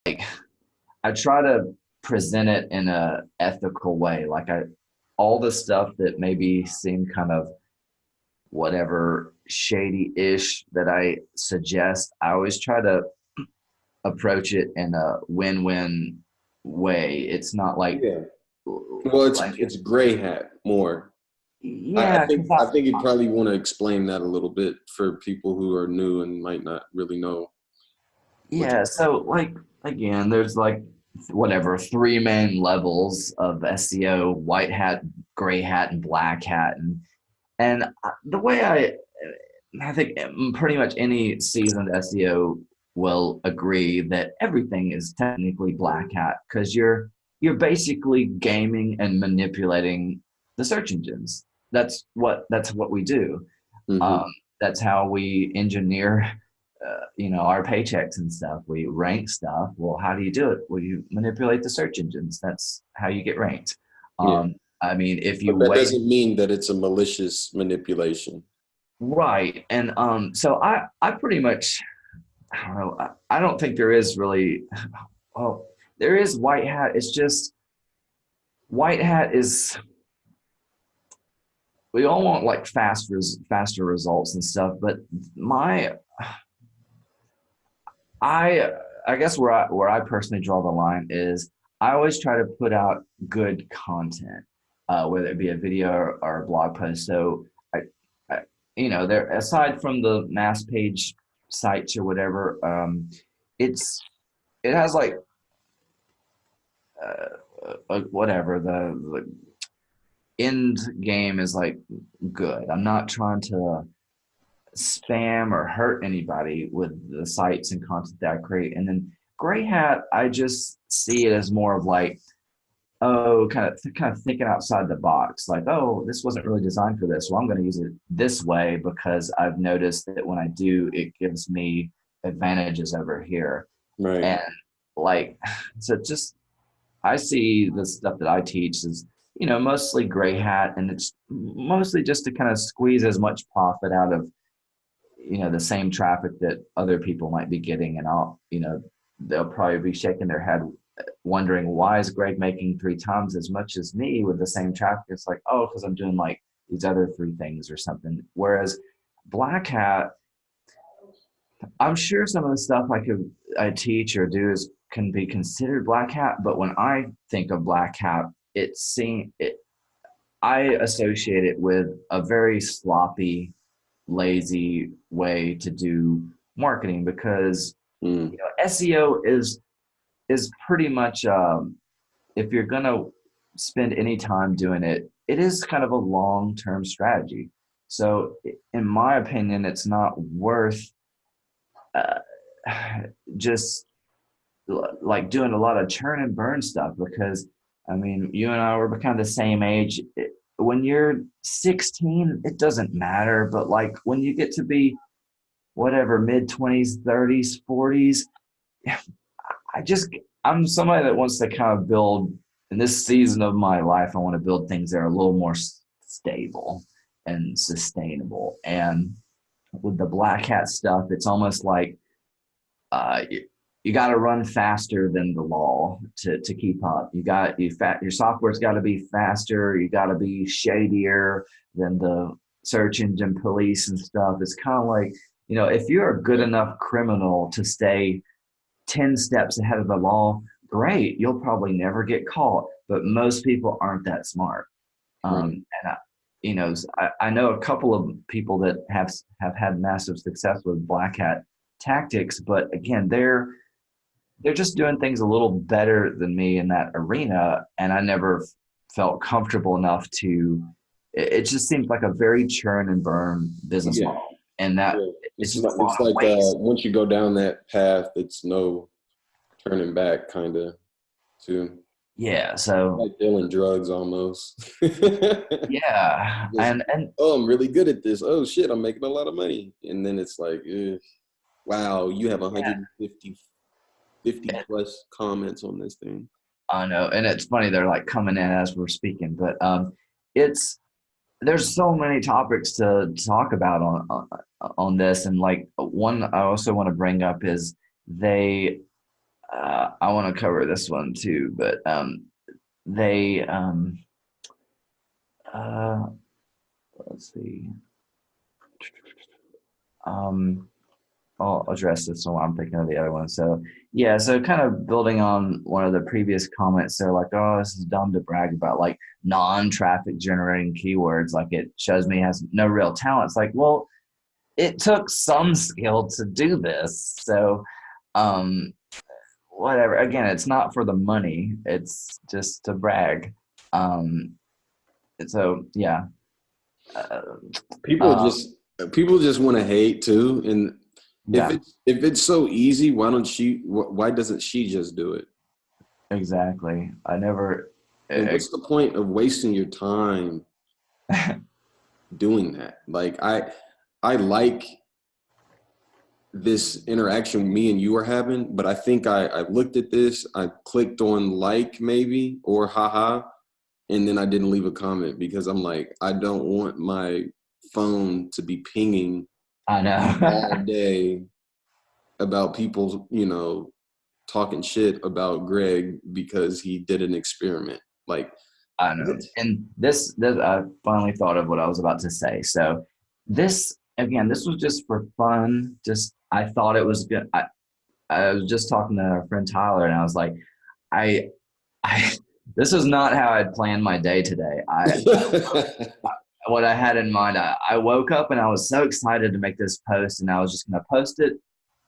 I try to present it in a ethical way. Like all the stuff that maybe seem kind of whatever shady-ish that I suggest, I always try to approach it in a win-win way. It's not Yeah. Well, like it's gray hat more. yeah, because I think you probably want to explain that a little bit for people who are new and might not really know what. yeah, so like again, there's like whatever three main levels of SEO: white hat, gray hat, and black hat. And the way I think pretty much any seasoned SEO will agree that everything is technically black hat because you're basically gaming and manipulating the search engines. That's what we do. Hmm. Um, that's how we engineer, our paychecks and stuff. We rank stuff. Well, how do you do it? Well, you manipulate the search engines. That's how you get ranked. Yeah, I mean, if you but that wait, doesn't mean that it's a malicious manipulation. right, and so I pretty much I don't know. I don't think there is really. Well, there is white hat. It's just white hat is we all want like faster results and stuff, but my I I guess where I personally draw the line is I always try to put out good content, whether it be a video or a blog post. So I there aside from the mass page sites or whatever, it's it has like whatever the end game is like good. I'm not trying to spam or hurt anybody with the sites and content that I create. And then gray hat, I just see it as more of like, oh, kind of thinking outside the box. Like, oh, this wasn't really designed for this. Well, I'm going to use it this way because I've noticed that when I do, it gives me advantages over here. Right. And like, so just I see the stuff that I teach is, mostly gray hat, and it's mostly just to kind of squeeze as much profit out of, the same traffic that other people might be getting. And they'll probably be shaking their head wondering why is Greg making three times as much as me with the same traffic? It's like, oh, because I'm doing like these other three things or something. Whereas black hat, I'm sure some of the stuff I teach or do is can be considered black hat, but when I think of black hat, I associate it with a very sloppy, lazy way to do marketing because Mm. SEO is pretty much if you're gonna spend any time doing it, it is kind of a long term strategy. So, in my opinion, it's not worth uh, just like doing a lot of churn and burn stuff because I mean, you and I were kind of the same age. When you're 16, it doesn't matter, but like when you get to be whatever mid 20s, 30s, 40s, I just I'm somebody that wants to kind of build in this season of my life. I want to build things that are a little more stable and sustainable. And with the black hat stuff, it's almost like you got to run faster than the law to keep up. Your software's got to be faster. You got to be shadier than the search engine police and stuff. It's kind of like if you're a good enough criminal to stay 10 steps ahead of the law, great. You'll probably never get caught. But most people aren't that smart. Right. And I know a couple of people that have had massive success with black hat tactics, but again, they're just doing things a little better than me in that arena, and I never felt comfortable enough to. It just seems like a very churn and burn business Yeah. model, and that Yeah. it's just a lot It's of like waste. once you go down that path, it's no turning back, kind of. Too Yeah, so like dealing drugs almost. yeah, Just, and oh, I'm really good at this. Oh shit, I'm making a lot of money, and then it's like, wow, you have yeah, 150 plus comments on this thing. I know, and it's funny they're like coming in as we're speaking, but it's there's so many topics to talk about on this, and like one I also want to bring up is they I want to cover this one too, but they uh, let's see. Um, I'll address this one while I'm thinking of the other one. So yeah, so kind of building on one of the previous comments, they're like, oh, this is dumb to brag about like non-traffic generating keywords. Like it shows me has no real talent. It's like, well, it took some skill to do this. So um whatever. Again, it's not for the money. It's just to brag. Um and so yeah. Uh, People uh, just people just want to hate too. And yeah, if it's so easy, why doesn't she just do it? exactly. I never And what's the point of wasting your time doing that? Like I like this interaction me and you are having, but I think I looked at this, I clicked on like maybe or haha, and then I didn't leave a comment because I'm like, I don't want my phone to be pinging I all know. day about people, talking shit about Greg because he did an experiment. Like, I know. what? And this I finally thought of what I was about to say. So this again, this was just for fun. Just I thought it was good. I was just talking to our friend Tyler, and I was like, I I this is not how I'd planned my day today. I what I had in mind, I woke up and I was so excited to make this post, and I was just going to post it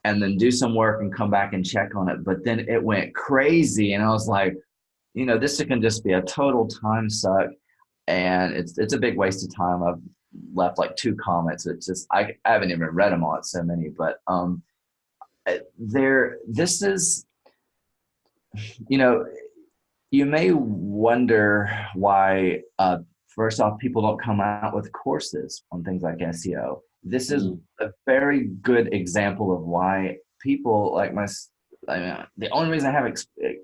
and then do some work and come back and check on it. But then it went crazy, and I was like, this can just be a total time suck, and it's a big waste of time. I've left like two comments. It's just I haven't even read them all. It's so many, but there. This is you know you may wonder why, first off, people don't come out with courses on things like SEO. This is Mm, a very good example of why people like I mean, the only reason I have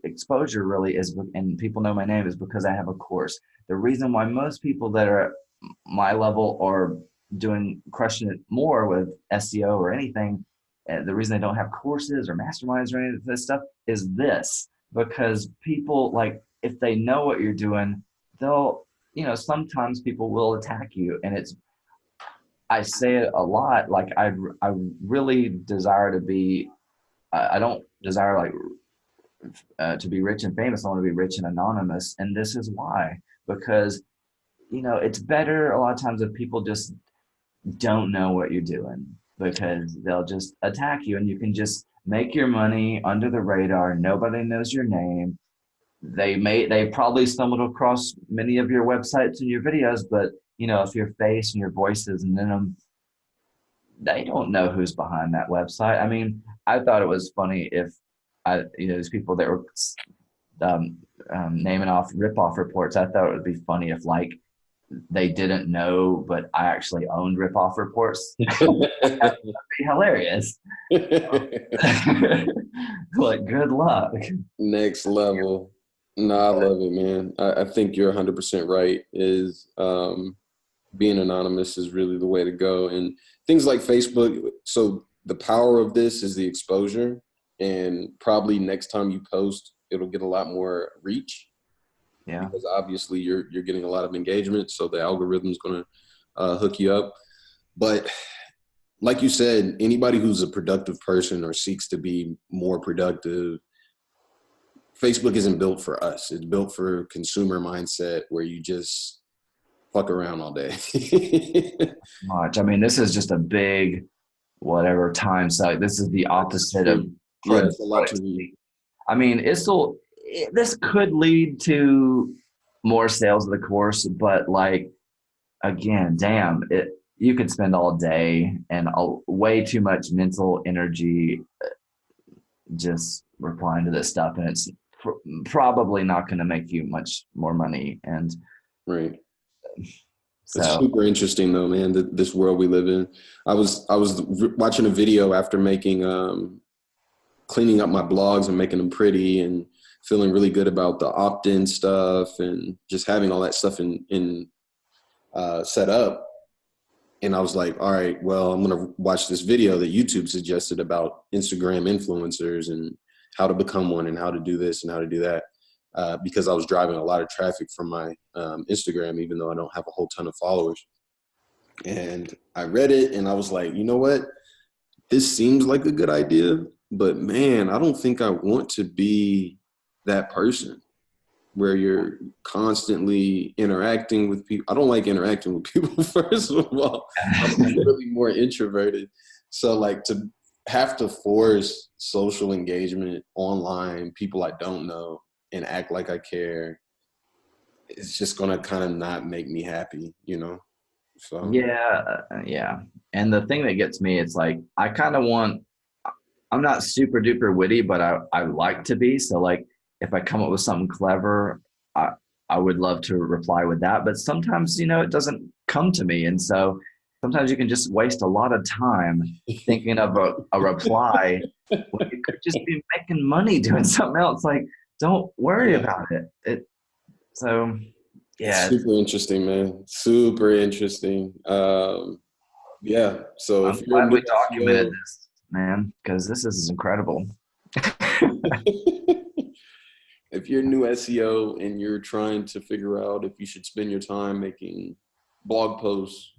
exposure really is, and people know my name, is because I have a course. The reason why most people that are at my level are crushing it more with SEO or anything, the reason they don't have courses or masterminds or any of this stuff is this, because people, like, if they know what you're doing, they'll, sometimes people will attack you. And I say it a lot, like I really desire to be, I don't desire like to be rich and famous. I want to be rich and anonymous. And this is why, because, it's better a lot of times if people just don't know what you're doing, because they'll just attack you and you can just make your money under the radar. Nobody knows your name. They probably stumbled across many of your websites and your videos, but if your face and your voice isn't in them, they don't know who's behind that website. I mean, I thought it was funny if these people that were um, naming off ripoff reports. I thought it would be funny if like they didn't know, but I actually owned ripoff reports. That'd be hilarious. Like, good luck. Next level. No, I But love it, man. I think you're 100% right. Is being anonymous is really the way to go, and things like Facebook. So the power of this is the exposure, and probably next time you post, it'll get a lot more reach yeah, because obviously you're getting a lot of engagement. So the algorithm's going to hook you up. But like you said, anybody who's a productive person or seeks to be more productive, Facebook isn't built for us. It's built for consumer mindset where you just fuck around all day. much. I mean, this is just a big whatever time suck. This is the That's opposite of true. Yeah, it's a lot to read. productivity. I mean, this could lead to more sales of the course, but like, again, damn it. You could spend all day and way too much mental energy just replying to this stuff, and it's probably not going to make you much more money. And Right. It's so, super interesting though, man. This world we live in. I was watching a video after making cleaning up my blogs and making them pretty and feeling really good about the opt-in stuff and just having all that stuff in set up. And I was like, all right, well, I'm going to watch this video that YouTube suggested about Instagram influencers and how to become one and how to do this and how to do that. Because I was driving a lot of traffic from my Instagram, even though I don't have a whole ton of followers. And I read it and I was like, you know what? This seems like a good idea, but man, I don't think I want to be that person where you're constantly interacting with people. I don't like interacting with people, first of all. I'm really more introverted. So like to have to force social engagement online, people I don't know, and act like I care, it's just going to kind of not make me happy, you know? So Yeah. And the thing that gets me, it's like I kind of want. I'm not super duper witty, but I like to be. So like if I come up with something clever, I I would love to reply with that. But sometimes, it doesn't come to me. And so sometimes you can just waste a lot of time thinking of a reply when you could just be making money doing something else. Like, don't worry yeah, about it. So it's yeah, super interesting, man. Super interesting. Yeah. So I'm if you're a glad new we documented SEO, this, man, because this is incredible. if you're a new SEO and you're trying to figure out if you should spend your time making blog posts,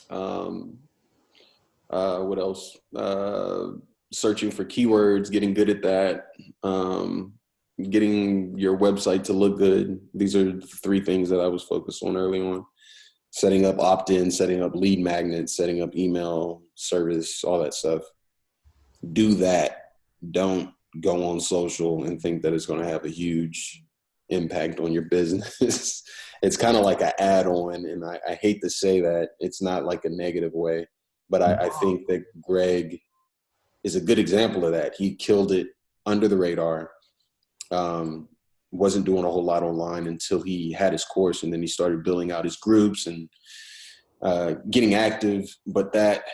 um, what else? Searching for keywords, getting good at that, getting your website to look good. These are the three things that I was focused on early on. Setting up opt-in, setting up lead magnets, setting up email service, all that stuff. Do that. Don't go on social and think that it's going to have a huge impact on your business. It's kind of like an add-on, and I hate to say that. It's not like a negative way, but I think that Greg is a good example of that. He killed it under the radar. Wasn't doing a whole lot online until he had his course, and then he started building out his groups and getting active. But that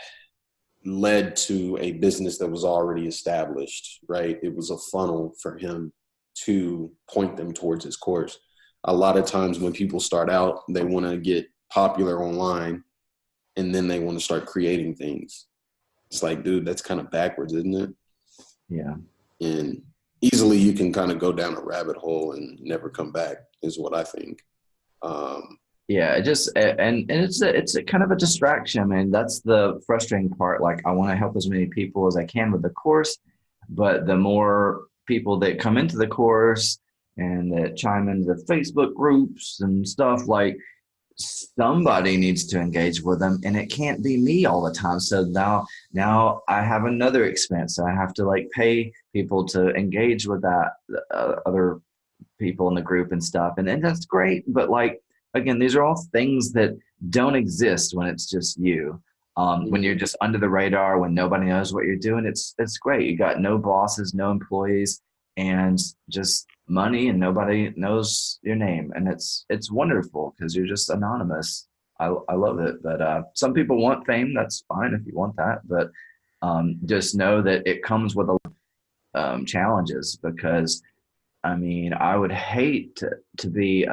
led to a business that was already established, right? It was a funnel for him to point them towards his course. A lot of times when people start out, they want to get popular online and then they want to start creating things. It's like, dude, that's kind of backwards, isn't it? Yeah. And easily you can kind of go down a rabbit hole and never come back, is what I think. Yeah, it just and it's a kind of a distraction. I mean, that's the frustrating part. Like, I want to help as many people as I can with the course, but the more people that come into the course and that chime into the Facebook groups and stuff, like somebody needs to engage with them, and it can't be me all the time. So now I have another expense. So I have to like pay people to engage with that other people in the group and stuff. And that's great. But like, again, these are all things that don't exist when it's just you. When you're just under the radar, when nobody knows what you're doing, it's great. You got no bosses, no employees, and just money, and nobody knows your name. And it's wonderful because you're just anonymous. I love it. But some people want fame. That's fine if you want that. But just know that it comes with a challenges, because I mean, I would hate to be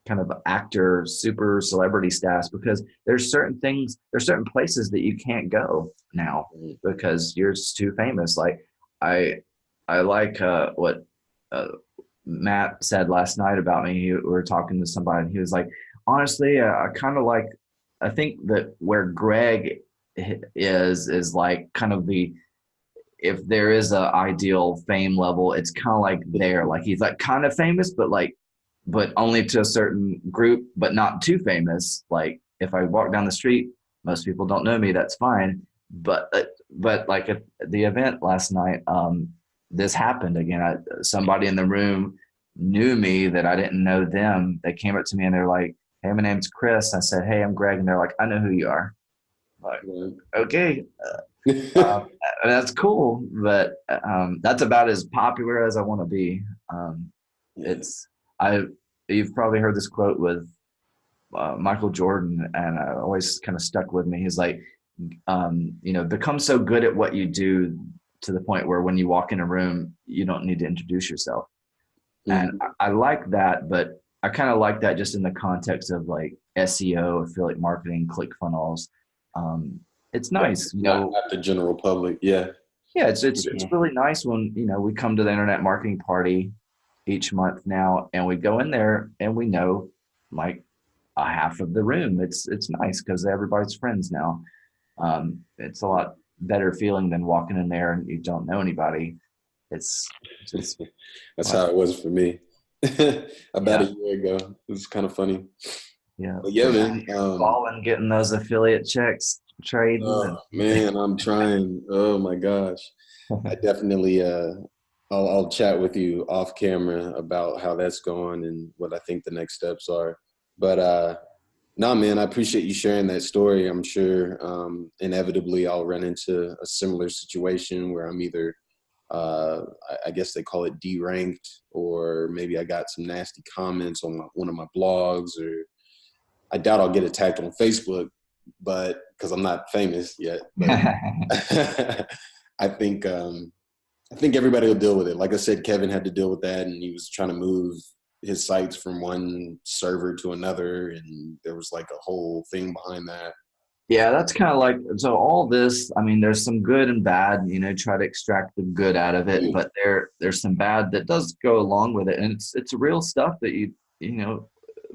kind of actor, super celebrity status, because there's certain places that you can't go now because you're just too famous. Like I, I like what uh, Matt said last night about me. We were talking to somebody, and he was like, honestly, I kind of like, I think that where Greg is like kind of the, if there is a ideal fame level, it's kind of like there. Like he's like kind of famous, but like, but only to a certain group, but not too famous. Like if I walk down the street, most people don't know me. That's fine. But like at the event last night, this happened again. Somebody in the room knew me that I didn't know them. They came up to me and they're like, "Hey, my name's Chris." I said, "Hey, I'm Greg," and they're like, "I know who you are." I'm like, okay. Um, that's cool, but that's about as popular as I want to be. It's I. You've probably heard this quote with Michael Jordan, and it always kind of stuck with me. He's like, become so good at what you do to the point where when you walk in a room, you don't need to introduce yourself. And I like that, but I kind of like that just in the context of like SEO, affiliate marketing, ClickFunnels. It's Yeah, nice, not the general public. Yeah. Yeah, it's For it's it's sure. really nice when, we come to the internet marketing party each month now, and we go in there and we know like a half of the room. It's nice because everybody's friends now. It's a lot better feeling than walking in there and you don't know anybody. It's just That's like, how it was for me about a yeah, year ago. It was kind of funny. yeah. But yeah, But now man. you're balling, getting those affiliate checks, trading, Oh and man, I'm trying. Oh my gosh. I definitely I'll chat with you off camera about how that's going and what I think the next steps are. But nah, man, I appreciate you sharing that story. I'm sure inevitably I'll run into a similar situation where I'm either I guess they call it deranked, or maybe I got some nasty comments on one of my blogs, or I doubt I'll get attacked on Facebook, but because I'm not famous yet. But I think I think everybody will deal with it. Like I said, Kevin had to deal with that, and he was trying to move his sites from one server to another, and there was like a whole thing behind that. yeah, that's kind of like, so all this, I mean, there's some good and bad, try to extract the good out of Oh it, yeah, but there's some bad that does go along with it. And it's real stuff that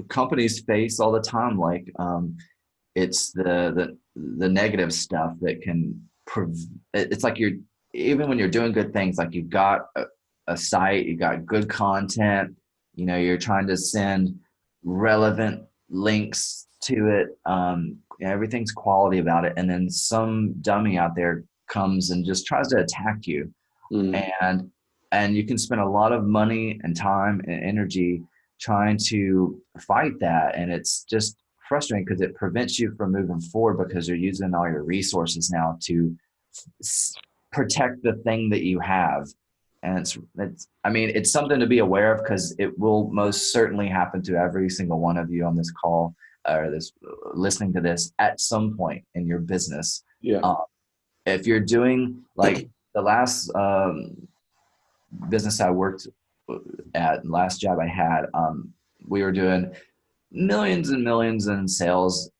companies face all the time. Like, it's the negative stuff that can it's like you're, even when you're doing good things, like you've got a site, you got good content, you're trying to send relevant links to it, everything's quality about it, and then some dummy out there comes and just tries to attack you, mm, and you can spend a lot of money and time and energy trying to fight that, and it's just frustrating because it prevents you from moving forward because you're using all your resources now to protect the thing that you have. And it's I mean, it's something to be aware of because it will most certainly happen to every single one of you on this call, or this listening to this at some point in your business. yeah, um, if you're doing like the last business I worked at, last job I had, we were doing millions and millions in sales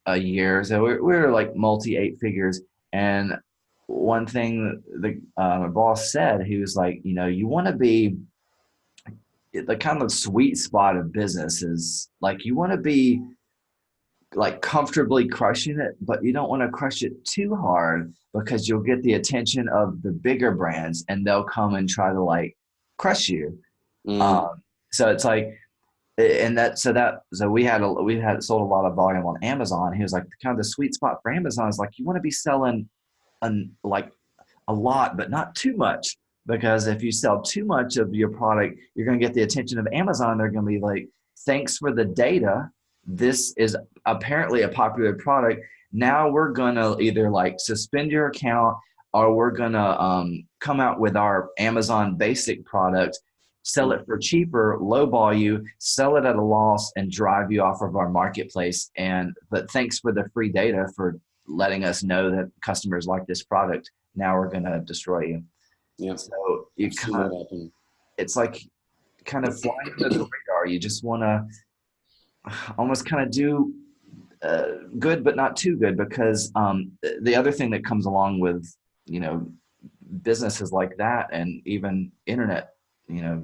a year. So we were like multi eight figures. And one thing the my boss said, he was like, you want to be the kind of sweet spot of business is like, you want to be like comfortably crushing it, but you don't want to crush it too hard because you'll get the attention of the bigger brands and they'll come and try to like crush you. mm, Um, so it's like, and so we had sold a lot of volume on Amazon. He was like, kind of the sweet spot for Amazon is like, you want to be selling like a lot, but not too much. Because if you sell too much of your product, you're going to get the attention of Amazon. They're going to be like, thanks for the data. This is apparently a popular product. Now we're going to either like suspend your account, or we're going to come out with our Amazon basic product, sell it for cheaper, lowball you, sell it at a loss, and drive you off of our marketplace. But thanks for the free data for letting us know that customers like this product. Now we're going to destroy you. yeah. So you I've seen kind that of, happen. it's like kind of flying under the radar. You just want to almost kind of do good, but not too good, because the other thing that comes along with, you know, businesses like that, and even internet,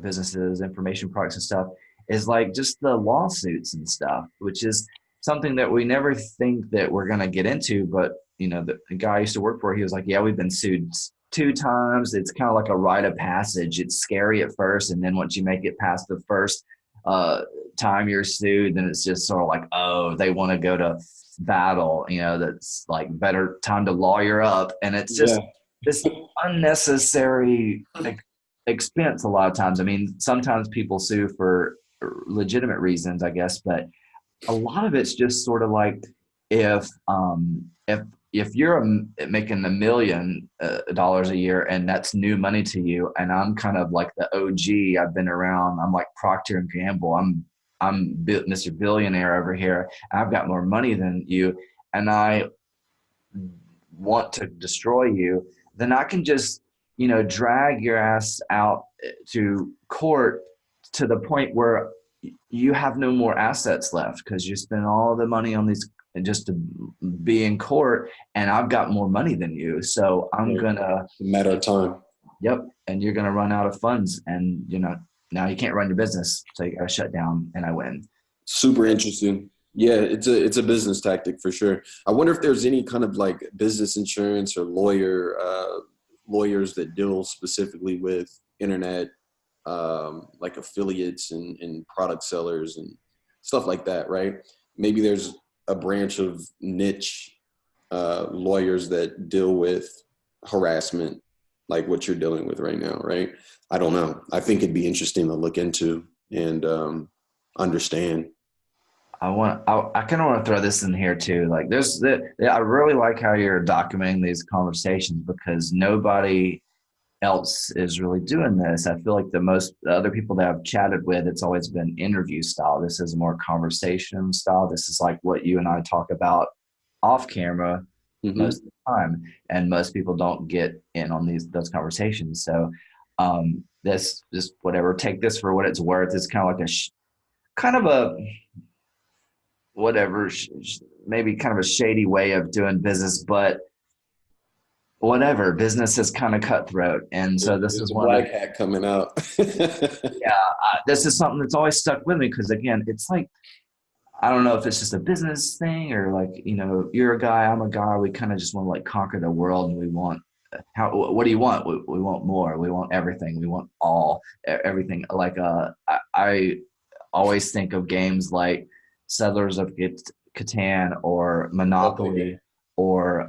businesses, information products and stuff, is like just the lawsuits and stuff, which is something that we never think that we're going to get into. But, the guy I used to work for, he was like, yeah, we've been sued 2 times. It's kind of like a rite of passage. It's scary at first. And then once you make it past the first uh, time you're sued, then it's just sort of like, oh, they want to go to battle, that's like better time to lawyer up. And it's Yeah, just this unnecessary expense a lot of times. I mean, sometimes people sue for legitimate reasons, I guess, but a lot of it's just sort of like, if if you're making $1 million a year and that's new money to you, and I'm kind of like the OG, I've been around, I'm like Procter and Gamble, I'm Mr. Billionaire over here, I've got more money than you, and I want to destroy you, then I can just, drag your ass out to court to the point where you have no more assets left because you spend all the money on these just to be in court, and I've got more money than you. So I'm Right. gonna, Matter of time. yep, and you're gonna run out of funds, and now you can't run your business, so you gotta shut down, and I win. Super interesting. Yeah, it's a business tactic for sure. I wonder if there's any kind of like business insurance or lawyers that deal specifically with internet, like affiliates and product sellers and stuff like that, right? Maybe there's a branch of niche lawyers that deal with harassment, like what you're dealing with right now, right? I don't know. I think it'd be interesting to look into and understand. I kind of want to throw this in here too. Like I really like how you're documenting these conversations because nobody else is really doing this. I feel like the other people that I've chatted with, it's always been interview style. This is more conversation style. This is like what you and I talk about off camera Hmm. most of the time, and most people don't get in on those conversations. So this just whatever. Take this for what it's worth. It's kind of like kind of a whatever, maybe kind of a shady way of doing business, but whatever. Business is kind of cutthroat, and so this There's is a one of black the hat coming out. yeah. This is something that's always stuck with me because again, it's like I don't know if it's just a business thing or like you're a guy, I'm a guy. We kind of just want to like conquer the world, and we want how. What do you want? We want more. We want everything. We want everything. Like I always think of games like Settlers of Catan or Okay. Monopoly or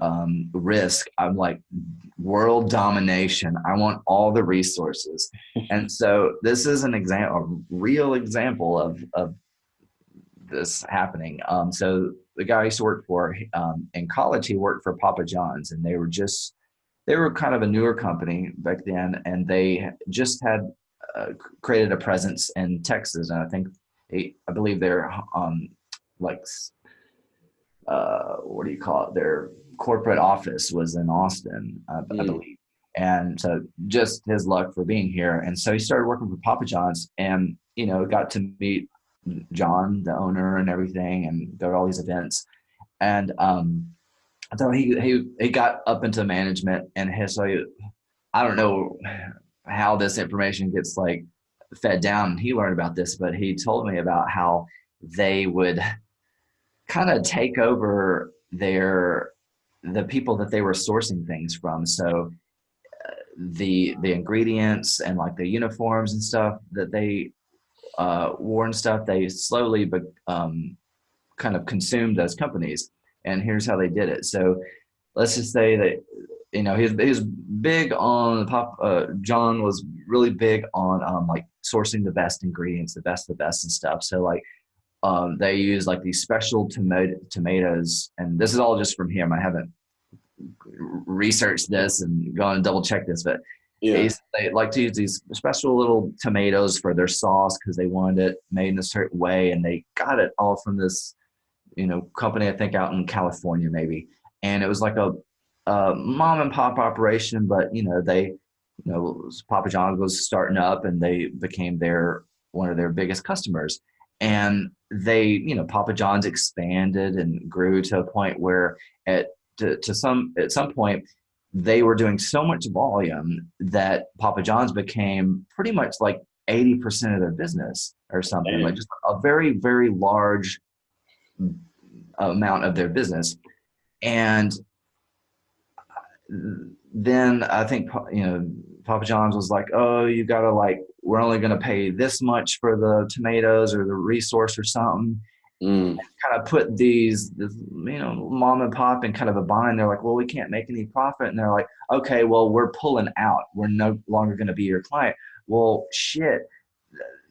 Risk. I'm like world domination. I want all the resources, and so this is an example, a real example of this happening. So the guy I used to work for in college, he worked for Papa John's, and they were kind of a newer company back then, and they just had created a presence in Texas, and I believe they're like what do you call it? Their corporate office was in Austin, I Mm. believe. And so just his luck for being here. And so he started working for Papa John's and, got to meet John, the owner, and everything, and go to all these events. And so he got up into management, and I don't know how this information gets like fed down. He learned about this, but he told me about how they would kind of take over the people that they were sourcing things from. So the ingredients and like the uniforms and stuff that they wore and stuff, they slowly but kind of consumed those companies. And here's how they did it. So let's just say that he was big on pop. John was really big on like sourcing the best ingredients, the best and stuff. So like they use like these special tomatoes, and this is all just from him. I haven't researched this and gone and double check this, but Yeah. they like to use these special little tomatoes for their sauce because they wanted it made in a certain way, and they got it all from this company I think out in California maybe, and it was like a mom and pop operation, but Papa John's was starting up, and they became one of their biggest customers, and Papa John's expanded and grew to a point where at some point they were doing so much volume that Papa John's became pretty much like 80% of their business or something, like Damn. just a very, very large amount of their business. And then I think Papa John's was like, "Oh, you gotta like, we're only gonna pay this much for the tomatoes or the resource or something." Mm. Kind of put this mom and pop in kind of a bind. They're like, "Well, we can't make any profit," and they're like, "Okay, well, we're pulling out. We're no longer going to be your client." Well, shit.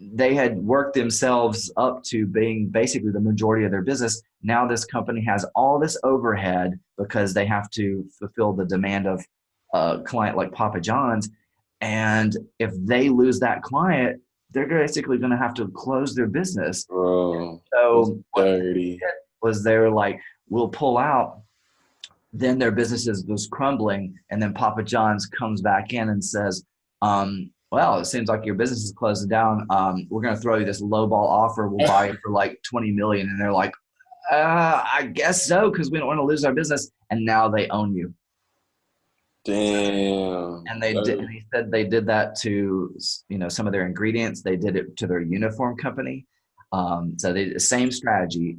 They had worked themselves up to being basically the majority of their business. Now this company has all this overhead because they have to fulfill the demand of a client like Papa John's. And if they lose that client, they're basically going to have to close their business. Bro, that's So what they dirty. did was they were like, "We'll pull out." Then their businesses was crumbling, and then Papa John's comes back in and says, "Well, it seems like your business is closing down. We're going to throw you this lowball offer. We'll buy it for like 20 million." And they're like, I guess so, because we don't want to lose our business. And now they own you. Damn. And they did. And he said they did that to, some of their ingredients. They did it to their uniform company. So they same strategy.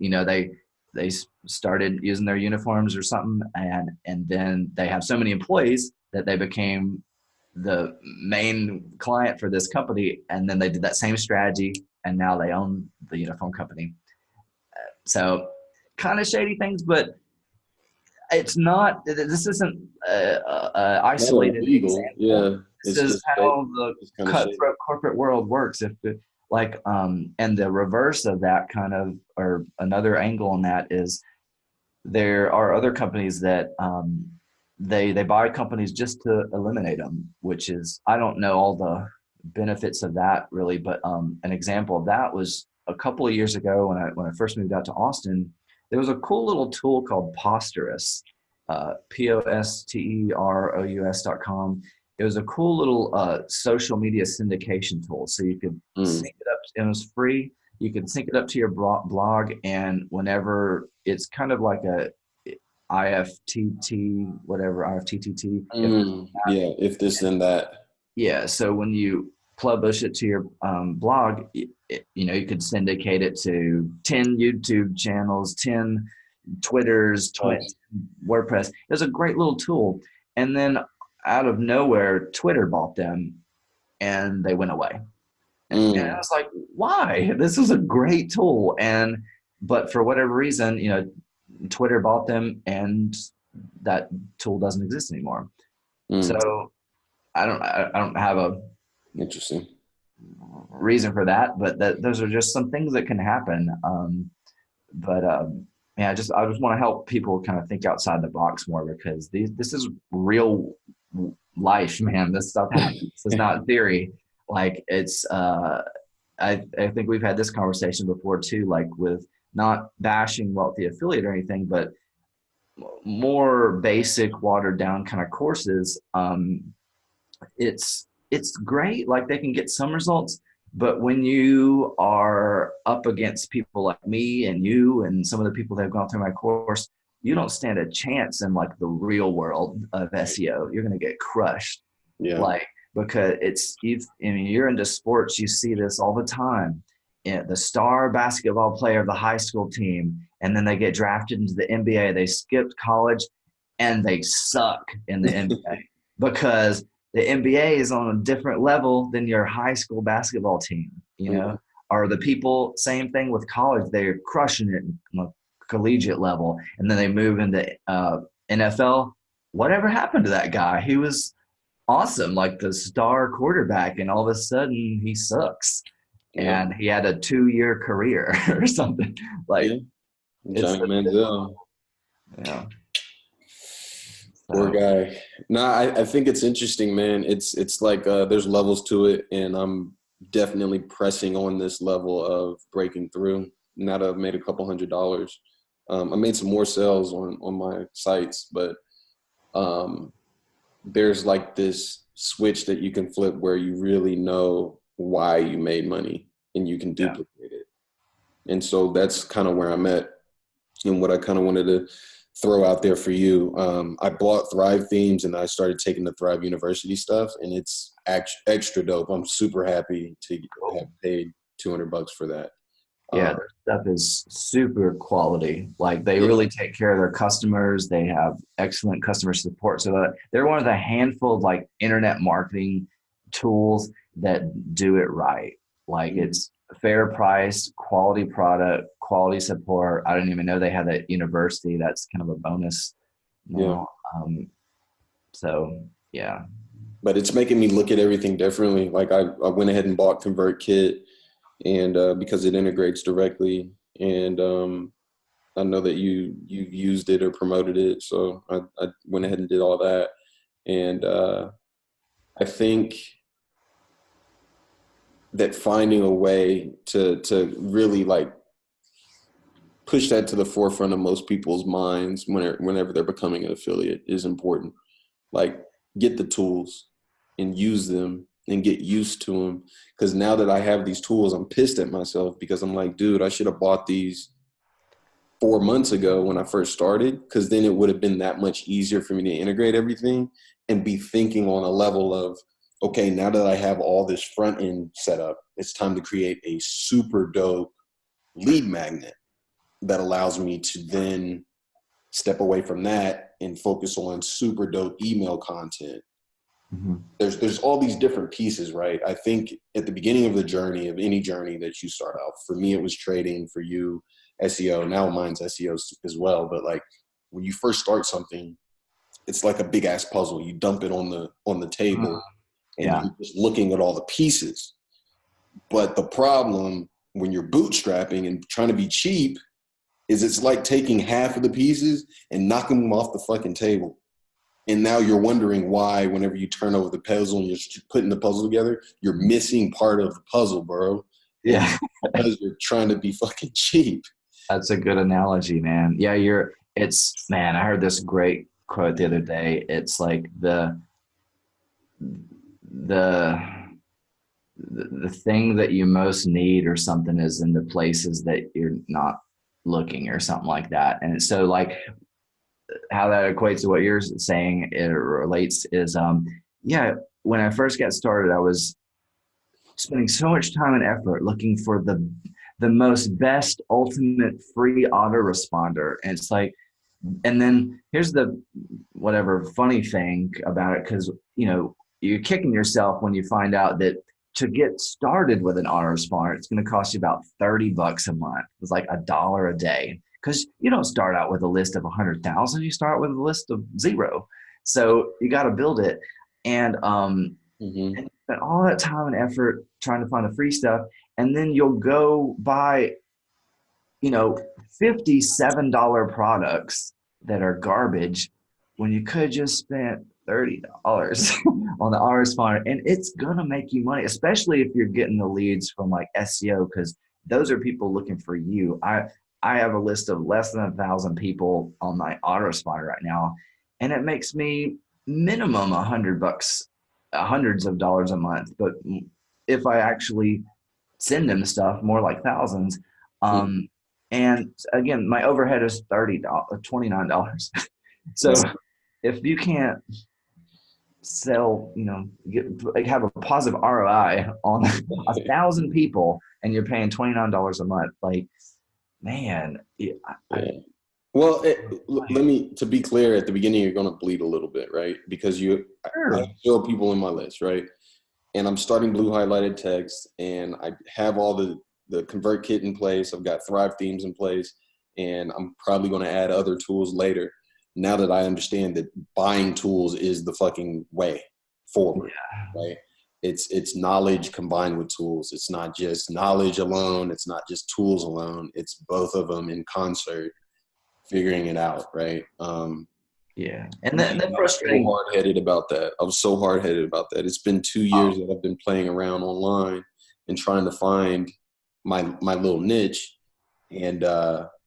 They started using their uniforms or something, and then they have so many employees that they became the main client for this company. And then they did that same strategy, and now they own the uniform company. So kind of shady things, but it's not. This isn't Not isolated illegal. example. Yeah. This It's is just how the it's kind of shady. cutthroat corporate world works. If it, like And the reverse of that kind of, or another angle on that, is there are other companies that they buy companies just to eliminate them, which is, I don't know all the benefits of that really, but an example of that was a couple of years ago when I first moved out to Austin. There was a cool little tool called Posterous, posterous.com. It was a cool little social media syndication tool, so you could Mm. sync it up. It was free. You can sync it up to your blog, and whenever it's kind of like a IFTT, whatever, IFTTT. If Yeah. If this then that. Yeah, so when you publish it to your blog, you could syndicate it to 10 YouTube channels, 10 Twitters, Nice. WordPress. It was a great little tool. And then out of nowhere, Twitter bought them and they went away. And I Mm. was like, why? This is a great tool. But for whatever reason, Twitter bought them and that tool doesn't exist anymore. Mm. So I don't have a Interesting. reason for that, but those are just some things that can happen. But Yeah, I just want to help people kind of think outside the box more, because this is real life, man. This stuff happens. It's not theory. Like it's I think we've had this conversation before too, like with not bashing wealthy affiliate or anything, but more basic watered down kind of courses. It's great, like they can get some results, but when you are up against people like me and you and some of the people that have gone through my course, you don't stand a chance in like the real world of SEO. You're going to get crushed. Yeah. Like, because you're into sports, you see this all the time. The star basketball player of the high school team, and then they get drafted into the NBA. They skipped college and they suck in the NBA because the NBA is on a different level than your high school basketball team, Mm. or the people, same thing with college. They're crushing it on a collegiate level. And then they move into NFL. Whatever happened to that guy? He was awesome, like the star quarterback, and all of a sudden he sucks. Yeah. And he had a 2-year career or something. Like Yeah. it's Johnny Manziel. yeah. Poor So guy. No, I think it's interesting, man. It's like there's levels to it, and I'm definitely pressing on this level of breaking through. Now that I've made a couple $100, I made some more sales on my sites, but there's like this switch that you can flip where you really know why you made money and you can yeah. duplicate it. And so that's kind of where I'm at, and what I kind of wanted to throw out there for you. I bought Thrive themes and I started taking the Thrive University stuff, and it's extra dope. I'm super happy to have paid $200 for that. Yeah, Um, their stuff is super quality. Like they yeah, really take care of their customers. They have excellent customer support. So they're one of the handful of like internet marketing tools that do it right. Like it's a fair price, quality product, quality support. I didn't even know they had that at university. That's kind of a bonus yeah. now. So yeah, But it's making me look at everything differently. Like I went ahead and bought ConvertKit, and because it integrates directly, and I know that you used it or promoted it, so I went ahead and did all that. And I think that finding a way to really like push that to the forefront of most people's minds whenever they're becoming an affiliate is important. Like, get the tools and use them and get used to them. Because now that I have these tools, I'm pissed at myself because I'm like, dude, I should have bought these 4 months ago when I first started, because then it would have been that much easier for me to integrate everything and be thinking on a level of, okay, now that I have all this front end set up, it's time to create a super dope lead magnet that allows me to then step away from that and focus on super dope email content. Mm-hmm. There's all these different pieces, right? I think at the beginning of the journey, of any journey that you start out, for me, it was trading, for you, SEO. Now mine's SEO as well. But like when you first start something, it's like a big ass puzzle. You dump it on the table and Yeah. you're just looking at all the pieces. But the problem when you're bootstrapping and trying to be cheap is it's like taking half of the pieces and knocking them off the fucking table. And now you're wondering why whenever you turn over the puzzle and you're putting the puzzle together, you're missing part of the puzzle, bro. And Yeah. because you're trying to be fucking cheap. That's a good analogy, man. Yeah, man, I heard this great quote the other day. It's like the the thing that you most need or something is in the places that you're not looking or something like that. And so like how that equates to what you're saying, it relates is yeah, when I first got started, I was spending so much time and effort looking for the most best ultimate free autoresponder. And it's like, and then here's the whatever funny thing about it, because you're kicking yourself when you find out that to get started with an autoresponder, it's going to cost you about $30 a month. It's like $1 a day, because you don't start out with a list of 100,000. You start with a list of 0. So you got to build it. And and spend all that time and effort trying to find the free stuff, and then you'll go buy, $57 products that are garbage when you could just spend $30 on the autoresponder, and it's gonna make you money, especially if you're getting the leads from like SEO, because those are people looking for you. I have a list of less than 1,000 people on my autoresponder right now, and it makes me minimum $100, hundreds of dollars a month. But if I actually send them stuff, more like thousands. And again, my overhead is $29. So if you can't sell, have a positive ROI on 1,000 people and you're paying $29 a month, like, man, Well, let me, to be clear, at the beginning, you're going to bleed a little bit, right? Because I have 0 people in my list, right? And I'm starting blue highlighted text, and I have all the ConvertKit in place. I've got Thrive themes in place, and I'm probably going to add other tools later. Now that I understand that buying tools is the fucking way forward, right? It's knowledge combined with tools. It's not just knowledge alone. It's not just tools alone. It's both of them in concert, figuring it out, right? Yeah, and that frustrating. I was so hard-headed about that. I was so hard-headed about that. It's been 2 years that I've been playing around online and trying to find my little niche. And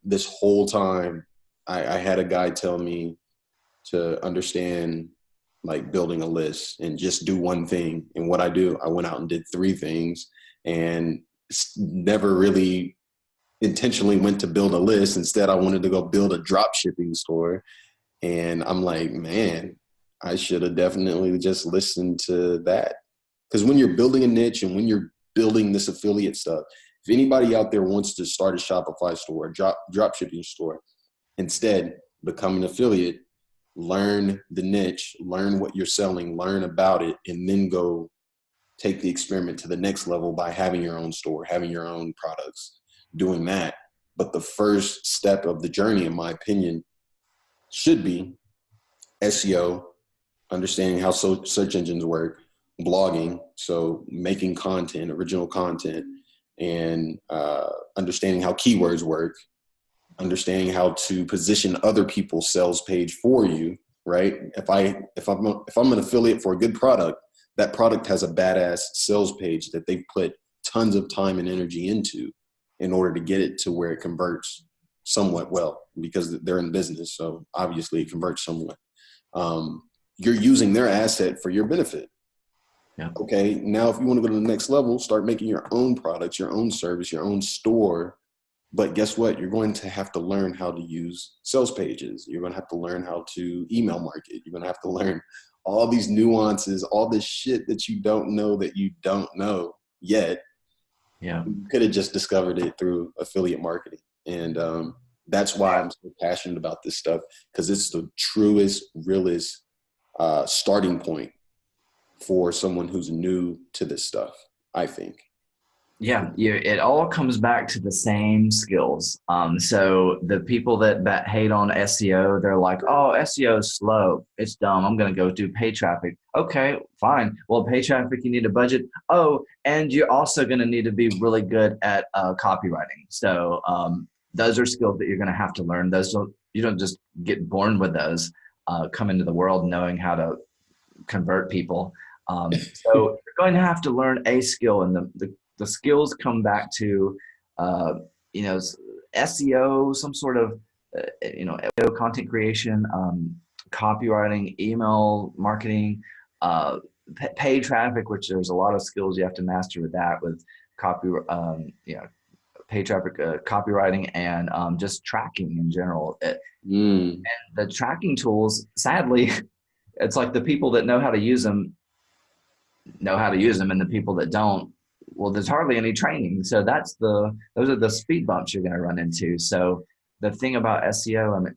this whole time, I had a guy tell me to understand like building a list and just do one thing. And what I do, I went out and did 3 things and never really intentionally went to build a list. Instead, I wanted to go build a drop shipping store. And I'm like, man, I should have definitely just listened to that. Because when you're building a niche and when you're building this affiliate stuff, if anybody out there wants to start a Shopify store, a drop shipping store, instead become an affiliate, learn the niche, learn what you're selling, learn about it, and then go take the experiment to the next level by having your own store, having your own products, doing that. But the first step of the journey, in my opinion, should be SEO, understanding how search engines work, blogging, so making content, original content, and understanding how keywords work, understanding how to position other people's sales page for you, right? If I'm an affiliate for a good product, that product has a badass sales page that they've put tons of time and energy into in order to get it to where it converts somewhat well, because they're in business. So obviously it converts somewhat. You're using their asset for your benefit. Yeah. Okay. Now, if you want to go to the next level, start making your own products, your own service, your own store But guess what? You're going to have to learn how to use sales pages. You're going to have to learn how to email market. You're going to have to learn all these nuances, all this shit that you don't know that you don't know yet. Yeah. You could have just discovered it through affiliate marketing. And that's why I'm so passionate about this stuff, because it's the truest, realest starting point for someone who's new to this stuff, I think. Yeah, it all comes back to the same skills. So the people that hate on SEO, they're like, "Oh, SEO is slow. It's dumb. I'm going to go do paid traffic." Okay, fine. Well, paid traffic, you need a budget. Oh, and you're also going to need to be really good at copywriting. So those are skills that you're going to have to learn. You don't just get born with those. Come into the world knowing how to convert people. So you're going to have to learn a skill, and the skills come back to you know, SEO, some sort of SEO, content creation, copywriting, email marketing, paid traffic, which there's a lot of skills you have to master with that, with copy, paid traffic, copywriting, and just tracking in general. Mm. The tracking tools, sadly, it's like the people that know how to use them know how to use them, and the people that don't, well, there's hardly any training. So those are the speed bumps you're going to run into. So the thing about SEO, I mean,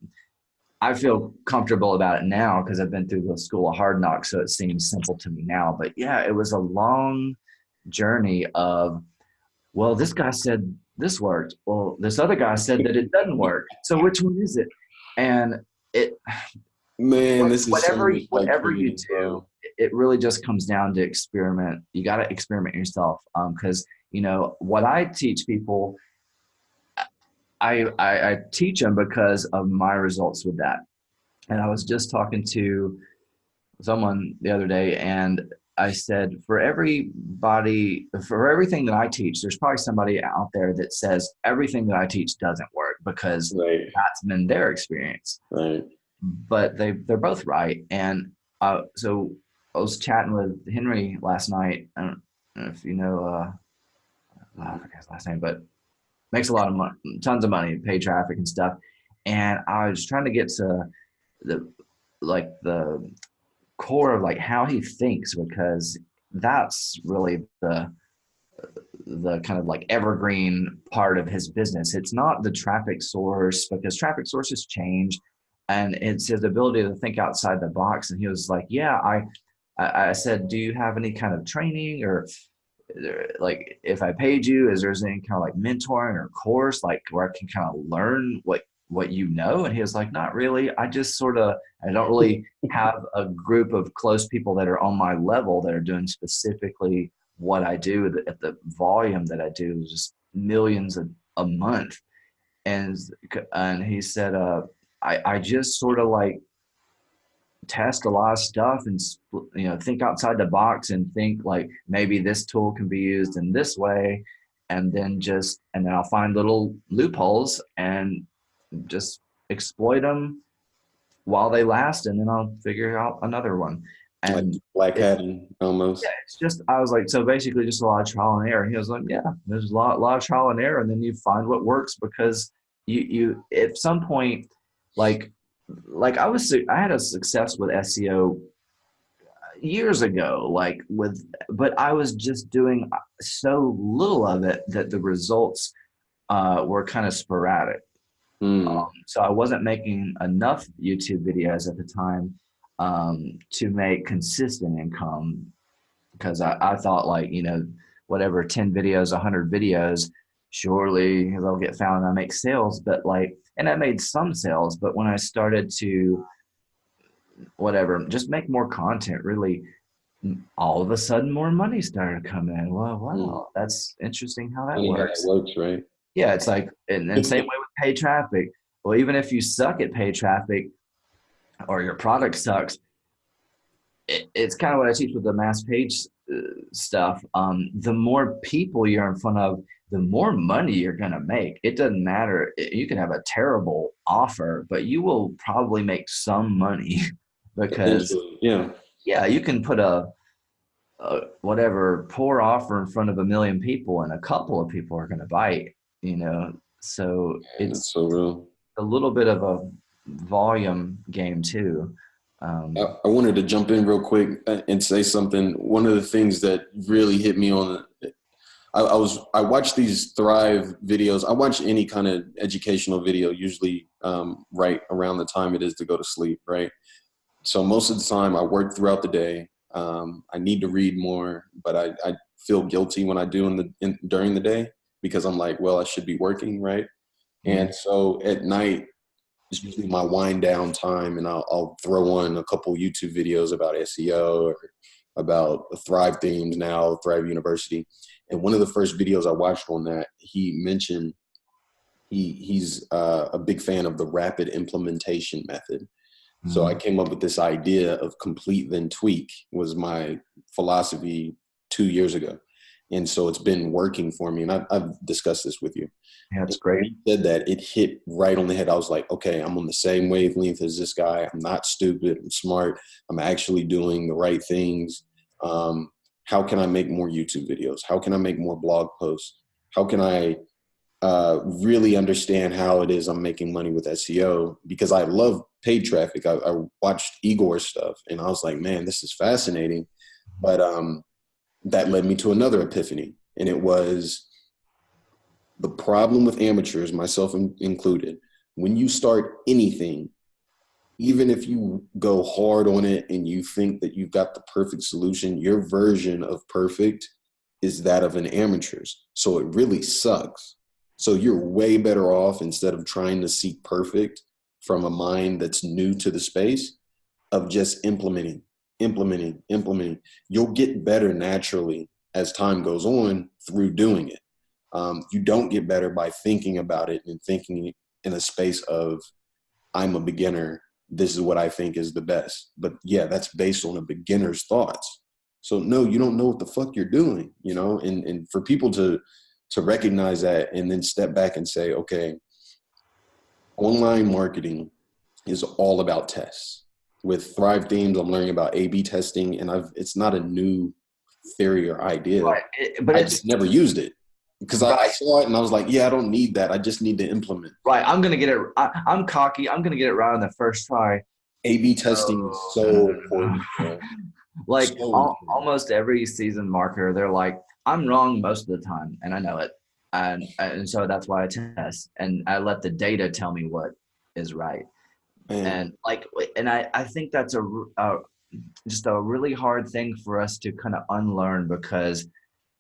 I feel comfortable about it now because I've been through the school of hard knocks, so it seems simple to me now. But yeah, it was a long journey of, well, this guy said this worked. Well, this other guy said that it doesn't work. So which one is it? And it Man, this is so much like whatever you creative, do, bro. it really just comes down to experiment. You got to experiment yourself. Because what I teach people, I teach them because of my results with that. And I was just talking to someone the other day, and I said, for everything that I teach, there's probably somebody out there that says everything that I teach doesn't work because Right, that's been their experience. right. But they're both right. And so I was chatting with Henry last night. I don't know if you know, I forget his last name, but makes a lot of money, tons of money, paid traffic and stuff. And I was trying to get to the the core of like how he thinks, because that's really the kind of like evergreen part of his business. It's not the traffic source, because traffic sources change, and it's his ability to think outside the box. And he was like, yeah, I said, do you have any kind of training, or like if I paid you, is there any kind of like mentoring or course like where I can kind of learn what you know? And he was like, not really. I just sort of, I don't really have a group of close people that are on my level that are doing specifically what I do at the volume that I do, just millions a month. And he said, I just sort of like test a lot of stuff and think outside the box and think like maybe this tool can be used in this way, and then I'll find little loopholes and just exploit them while they last, and then I'll figure out another one. Like And black it's hatting almost. it's just, I was like, so basically just a lot of trial and error. He was like, yeah, there's a lot of trial and error, and then you find what works, because you at some point, like I had a success with SEO years ago, but I was just doing so little of it that the results were kind of sporadic. Mm. So I wasn't making enough YouTube videos at the time to make consistent income, because I thought like, whatever, 10 videos, 100 videos, surely they'll get found and I make sales. But and I made some sales, but when I started to whatever, just make more content, really, all of a sudden more money started coming in. Well, Mm. wow, that's interesting how that Funny how that works. works, right? Yeah, it's like, and same way with paid traffic. Well, even if you suck at paid traffic or your product sucks, it's kind of what I teach with the mass page stuff. The more people you're in front of, the more money you're going to make. It doesn't matter. You can have a terrible offer, but you will probably make some money because, Eventually, yeah. yeah, you can put a whatever poor offer in front of a million people, and a couple of people are going to bite, you know. So And it's it's so real. a little bit of a volume game too. I wanted to jump in real quick and say something. One of the things that really hit me on, I watch these Thrive videos. I watch any kind of educational video, usually right around the time it is to go to sleep, right? So most of the time I work throughout the day. I need to read more, but I feel guilty when I do during the day because I'm like, well, I should be working, right? Mm. And so at night, it's usually my wind down time, and I'll throw on a couple YouTube videos about SEO or about the Thrive themes now, Thrive University. And one of the first videos I watched on that, he mentioned he's a big fan of the rapid implementation method. So I Mm. came up with this idea of complete then tweak was my philosophy 2 years ago. And so it's been working for me. And I've discussed this with you. Yeah, it's And when great. he said that, it hit right on the head. I was like, okay, I'm on the same wavelength as this guy. I'm not stupid. I'm smart. I'm actually doing the right things. How can I make more YouTube videos? How can I make more blog posts? How can I really understand how it is I'm making money with SEO? Because I love paid traffic. I watched Igor's stuff and I was like, man, this is fascinating. But that led me to another epiphany. And it was the problem with amateurs, myself included, when you start anything, even if you go hard on it and you think that you've got the perfect solution, your version of perfect is that of an amateur's. So it really sucks. So you're way better off, instead of trying to seek perfect from a mind that's new to the space, of just implementing. You'll get better naturally as time goes on through doing it. You don't get better by thinking about it and thinking in a space of, I'm a beginner. This is what I think is the best. But yeah, that's based on a beginner's thoughts. So no, you don't know what the fuck you're doing, and for people to recognize that and then step back and say, okay, online marketing is all about tests. With Thrive Themes, I'm learning about A/B testing, and it's not a new theory or idea. Right. But I it's just never used it because I right. saw it and I was like, yeah, I don't need that. I just need to implement. Right. I'm gonna get it. I'm cocky. I'm gonna get it right on the first try. A/B testing is No, no, no, so no, no, important, no. bro. Like So important. almost every seasoned marketer, they're like, I'm wrong most of the time, and I know it, and so that's why I test and I let the data tell me what is right. Man, And like, and I think that's just a really hard thing for us to kind of unlearn because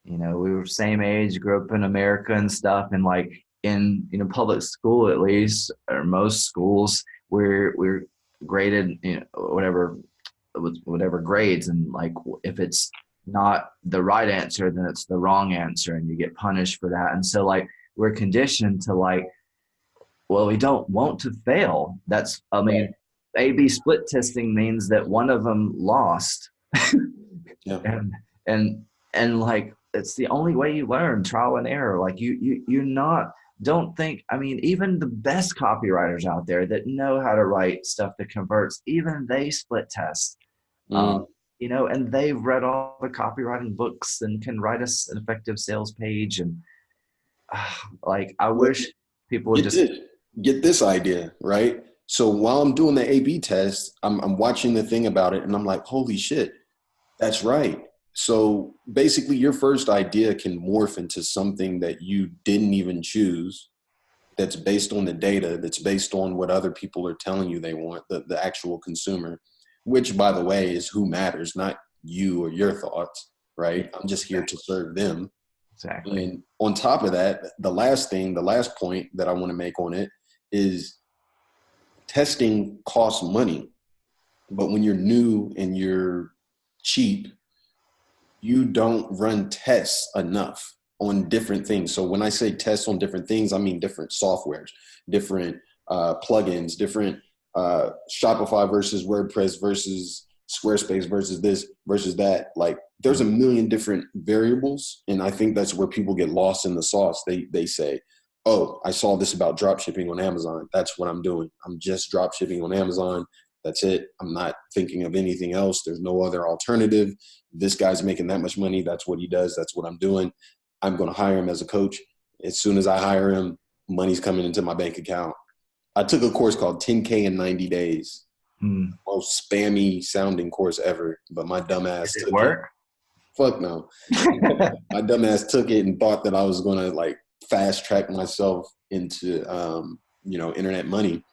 we were same age, grew up in America and stuff, and like in public school at least, or most schools, we're graded whatever grades, and like if it's not the right answer, then it's the wrong answer, and you get punished for that. And so like we're conditioned to like, well, we don't want to fail. That's I right. mean, A/B split testing means that one of them lost, Yeah. and and and like it's the only way you learn, trial and error. Like you're not, don't think, I mean, even the best copywriters out there that know how to write stuff that converts, even they split test. Mm. And they've read all the copywriting books and can write us an effective sales page. And like I Well, wish people would get just this. Get this idea, right? So while I'm doing the A/B test, I'm watching the thing about it, and I'm like, holy shit, that's right. So basically, your first idea can morph into something that you didn't even choose, that's based on the data, that's based on what other people are telling you they want, the actual consumer, which, by the way, is who matters, not you or your thoughts, yeah, right? I'm just here to serve them. exactly. And on top of that, the last point that I want to make on it is testing costs money. But when you're new and you're cheap, you don't run tests enough on different things. So when I say tests on different things, I mean different softwares, different plugins, different Shopify versus WordPress versus Squarespace versus this versus that. Like there's a million different variables. And I think that's where people get lost in the sauce. They say, oh, I saw this about drop shipping on Amazon. That's what I'm doing. I'm just drop shipping on Amazon. That's it. I'm not thinking of anything else. There's no other alternative. This guy's making that much money. That's what he does. That's what I'm doing. I'm going to hire him as a coach. As soon as I hire him, money's coming into my bank account. I took a course called 10K in 90 days. Hmm. Most spammy sounding course ever, but my Did dumbass it took it. work? Fuck no. My dumbass took it and thought that I was gonna like fast track myself into internet money.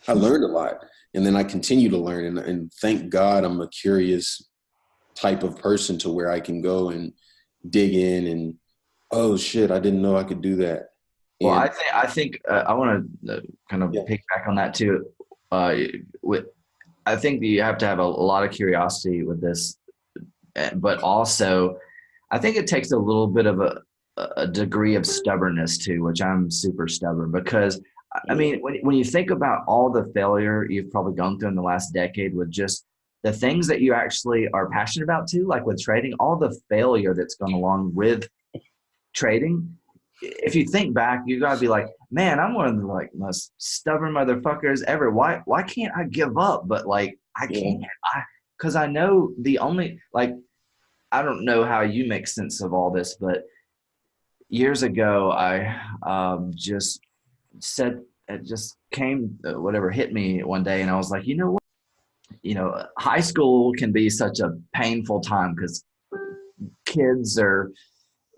I learned a lot, and then I continue to learn, and thank God I'm a curious type of person to where I can go and dig in and, oh shit, I didn't know I could do that. Well, And I think I want to kind of yeah, piggyback on that too. With I think that you have to have a lot of curiosity with this, but also I think it takes a little bit of a degree of stubbornness too, which I'm super stubborn because I yeah, mean, when you think about all the failure you've probably gone through in the last decade with just the things that you actually are passionate about too, like with trading, all the failure that's gone along with trading. If you think back, you gotta be like, man, I'm one of the like most stubborn motherfuckers ever. Why can't I give up? But like I yeah. can't. Because I know the only like I don't know how you make sense of all this, but years ago I just said it just came whatever hit me one day, and I was like, you know what? High school can be such a painful time because kids are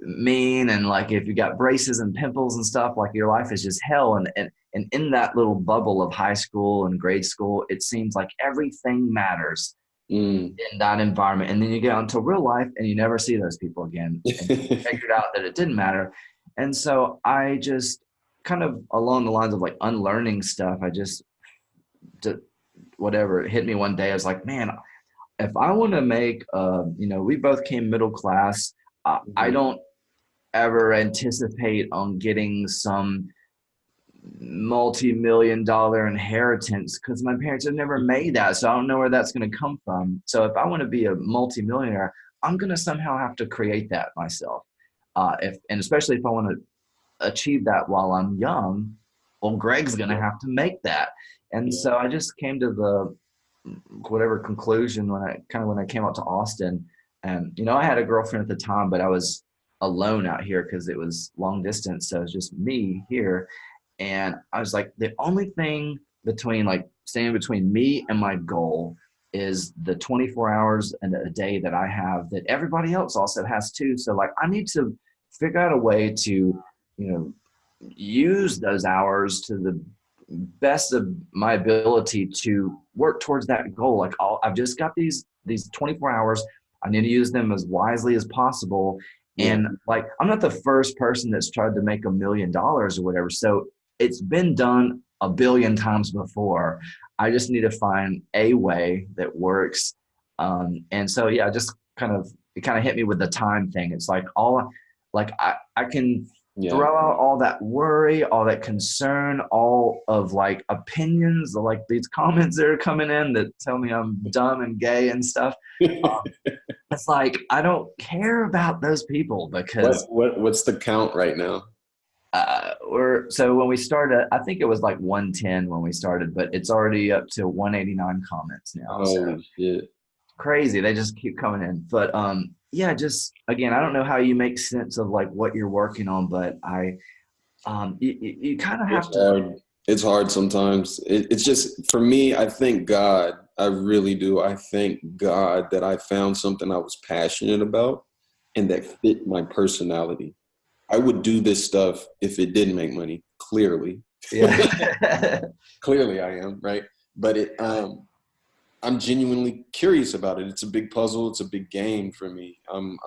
mean and like if you got braces and pimples and stuff, like your life is just hell. And in that little bubble of high school and grade school, it seems like everything matters Mm. in that environment. And then you get out into real life and you never see those people again. And you figured out that it didn't matter. And so I just kind of along the lines of like unlearning stuff, I just did whatever it hit me one day. I was like, man, if I want to make, we both came middle class. I Mhm. don't ever anticipate on getting some multi-million dollar inheritance because my parents have never made that. So I don't know where that's going to come from. So if I want to be a multi-millionaire, I'm going to somehow have to create that myself. And especially if I want to achieve that while I'm young, well, Greg's going to have to make that. And Yeah. so I just came to the whatever conclusion when I came out to Austin. And I had a girlfriend at the time, but I was alone out here because it was long distance. So it was just me here. And I was like, the only thing between like standing between me and my goal is the 24 hours and a day that I have that everybody else also has too. So like I need to figure out a way to, use those hours to the best of my ability to work towards that goal. Like I've just got these 24 hours. I need to use them as wisely as possible. Yeah. And like I'm not the first person that's tried to make $1 million or whatever. So it's been done a billion times before. I just need to find a way that works. And so yeah, just it kind of hit me with the time thing. It's like I can Yeah. throw out all that worry, all that concern, all of like opinions, like these comments that are coming in that tell me I'm dumb and gay and stuff. It's like I don't care about those people because What's the count right now? so when we started, I think it was like 110 when we started, but it's already up to 189 comments now. So Holy shit. crazy. They just keep coming in. But yeah, just again, I don't know how you make sense of like what you're working on, but you kind of It's have to. hard. It's hard sometimes. It's just for me, I thank God. I really do. I thank God that I found something I was passionate about and that fit my personality. I would do this stuff if it didn't make money, clearly. Yeah. Clearly I am, right? But I'm genuinely curious about it. It's a big puzzle, it's a big game for me. I'm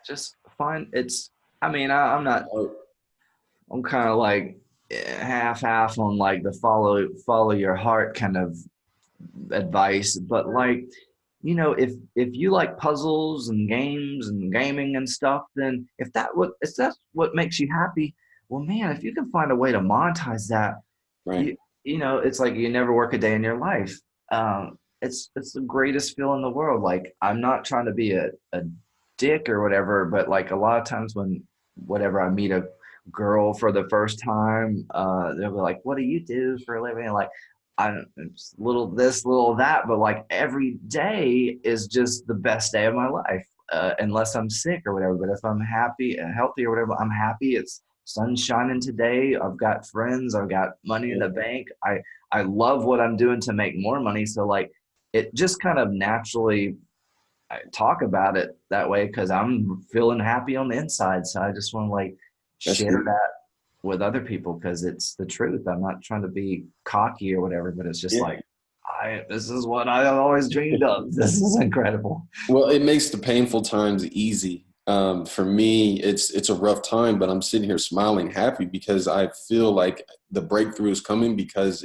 Just fine. I mean, I'm not, I'm kind of like half on like the follow your heart kind of advice, but like, if you like puzzles and games and gaming and stuff, then if that's what makes you happy, well, man, if you can find a way to monetize that, right. you it's like you never work a day in your life. It's the greatest feel in the world. Like I'm not trying to be a dick or whatever, but like a lot of times when whatever I meet a girl for the first time, they'll be like, "What do you do for a living?" And like I don't it's little this, little that, but like every day is just the best day of my life. Unless I'm sick or whatever. But if I'm happy and healthy or whatever, I'm happy. It's sun's shining today. I've got friends. I've got money in the bank. I love what I'm doing to make more money. So like it just kind of naturally I talk about it that way because I'm feeling happy on the inside. So I just want to like That's share good. that with other people because it's the truth. I'm not trying to be cocky or whatever, but it's just Yeah. like I this is what I always dreamed of. This is incredible. Well, it makes the painful times easy. For me, it's a rough time, but I'm sitting here smiling, happy because I feel like the breakthrough is coming because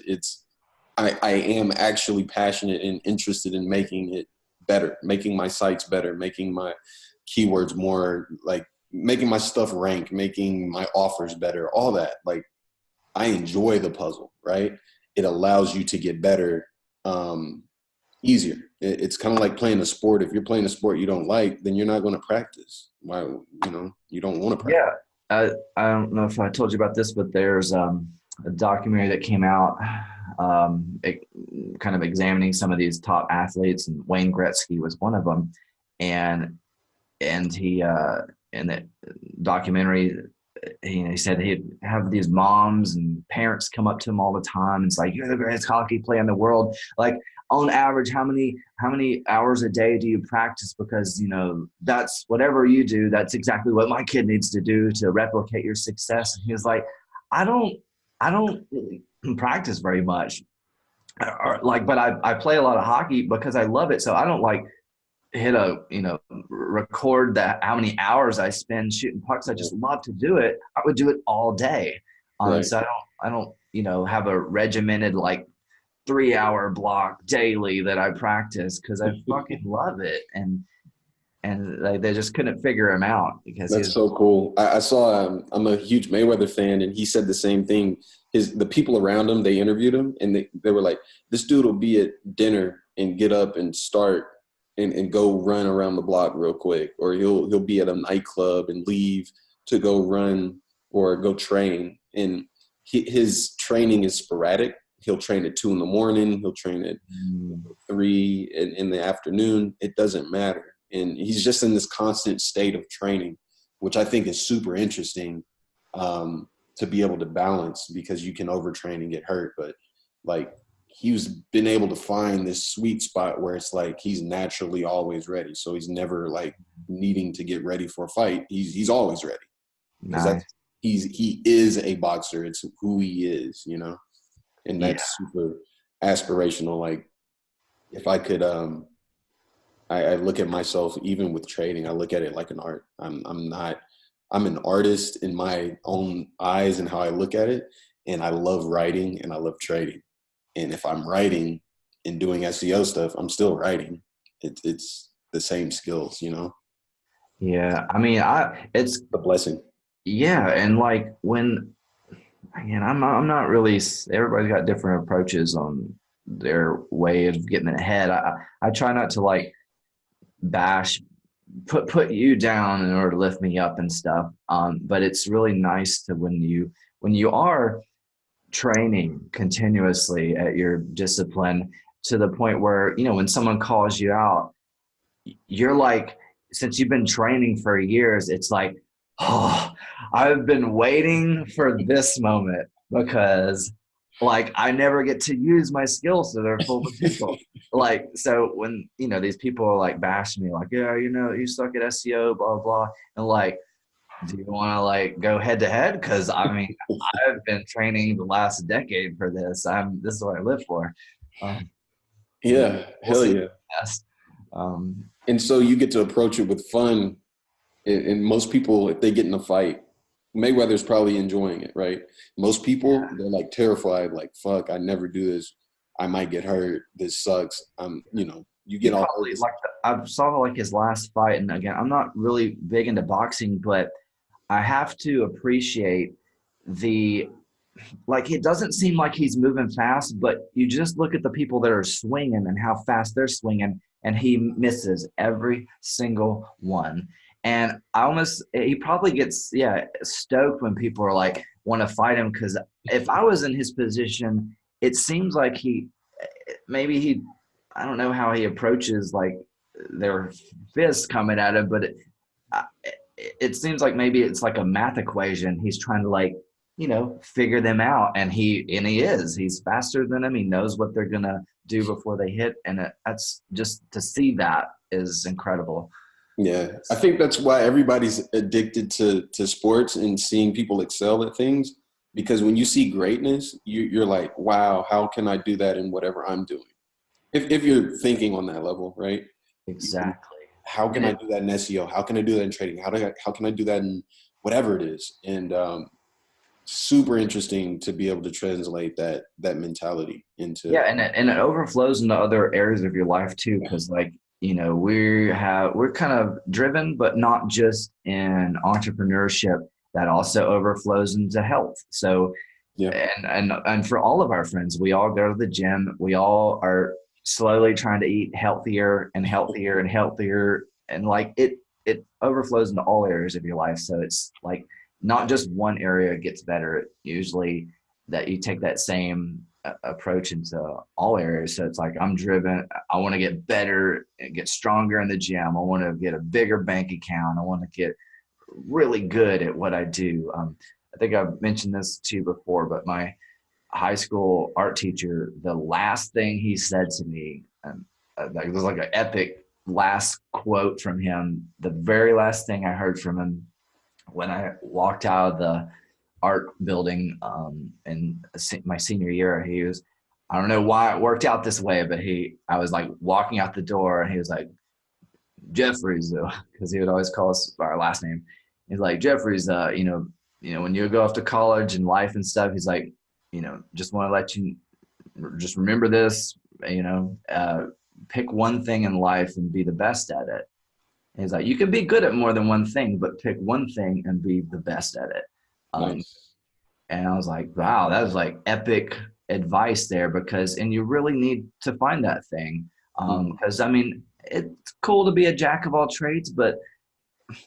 I am actually passionate and interested in making it better, making my sites better, making my keywords more like making my stuff rank, making my offers better, all that. Like I enjoy the puzzle, right? It allows you to get better easier. It's kind of like playing a sport. If you're playing a sport you don't like, then you're not going to practice. Why, you don't want to practice. Yeah. I don't know if I told you about this, but there's a documentary that came out it, kind of examining some of these top athletes, and Wayne Gretzky was one of them. And he in the documentary he said he'd have these moms and parents come up to him all the time. It's like, you're the greatest hockey player in the world. Like on average, how many hours a day do you practice? Because that's whatever you do, that's exactly what my kid needs to do to replicate your success. And he was like, I don't really practice very much. Or like, but I play a lot of hockey because I love it. So I don't like hit a record that how many hours I spend shooting pucks. I just love to do it. I would do it all day. Right. So I don't have a regimented like 3 hour block daily that I practice because I fucking love it. And they just couldn't figure him out because he That's was so cool. I saw. I'm a huge Mayweather fan, and he said the same thing. The people around him, they interviewed him, and they were like, "This dude will be at dinner and get up and start and go run around the block real quick, or he'll be at a nightclub and leave to go run or go train." And his training is sporadic. He'll train at 2 a.m. He'll train at mm, 3 in the afternoon. It doesn't matter. And he's just in this constant state of training, which I think is super interesting to be able to balance because you can overtrain and get hurt. But like he's been able to find this sweet spot where it's like he's naturally always ready. So he's never like needing to get ready for a fight. He's always ready because nice. he is a boxer. It's who he is, and Yeah. that's super aspirational. Like if I could I look at myself even with trading. I look at it like an art. I'm an artist in my own eyes and how I look at it. And I love writing and I love trading. And if I'm writing and doing SEO stuff, I'm still writing. It's the same skills. Yeah. I mean, it's The blessing. yeah, and like when again, I'm not really. Everybody's got different approaches on their way of getting ahead. I try not to like bash put you down in order to lift me up and stuff. But it's really nice to when you are training continuously at your discipline to the point where when someone calls you out, you're like, since you've been training for years, it's like, oh, I've been waiting for this moment because like I never get to use my skills to their full potential. Like, so when, these people are like bashing me, like, yeah, you suck at SEO, blah, blah. And like, do you want to like go head to head? Cause I mean, I've been training the last decade for this. This is what I live for. Um, but Yeah, we'll hell see. yeah. Yes. Um, And so you get to approach it with fun. And most people, if they get in a fight, Mayweather's probably enjoying it, right? Most people, they're like terrified, like, fuck, I never do this. I might get hurt. This sucks. You he get all probably nervous. like I saw like his last fight, and again, I'm not really big into boxing, but I have to appreciate the like it doesn't seem like he's moving fast, but you just look at the people that are swinging and how fast they're swinging, and he misses every single one. And he probably gets stoked when people are like want to fight him because if I was in his position, it seems like maybe he I don't know how he approaches like their fists coming at him, but it seems like maybe it's like a math equation. He's trying to like, figure them out. And he's faster than them. He knows what they're going to do before they hit. And that's just to see that is incredible. Yeah, I think that's why everybody's addicted to sports and seeing people excel at things. Because when you see greatness, you're like, wow, how can I do that in whatever I'm doing? If you're thinking on that level, right? Exactly. How can And I do that in SEO? How can I do that in trading? How can I do that in whatever it is? And super interesting to be able to translate that mentality into. yeah, and it overflows into other areas of your life too, because like we're kind of driven, but not just in entrepreneurship. That also overflows into health. So Yeah, and for all of our friends, we all go to the gym. We all are slowly trying to eat healthier and healthier and healthier, and like it overflows into all areas of your life. So it's like not just one area gets better. Usually that you take that same approach into all areas. So it's like I'm driven. I want to get better and get stronger in the gym. I want to get a bigger bank account. I want to get really good at what I do. I think I've mentioned this to you before, but my high school art teacher, the last thing he said to me, it was like an epic last quote from him. The very last thing I heard from him when I walked out of the art building in my senior year, he was, I don't know why it worked out this way, but I was like walking out the door and he was like, Jeffries, because he would always call us by our last name. He's like, Jeffries, when you go off to college and life and stuff, he's like, just want to let you just remember this, pick one thing in life and be the best at it. And he's like, you can be good at more than one thing, but pick one thing and be the best at it. Um, nice. and I was like, wow, that was like epic advice there and you really need to find that thing. Because I mean, it's cool to be a jack of all trades, but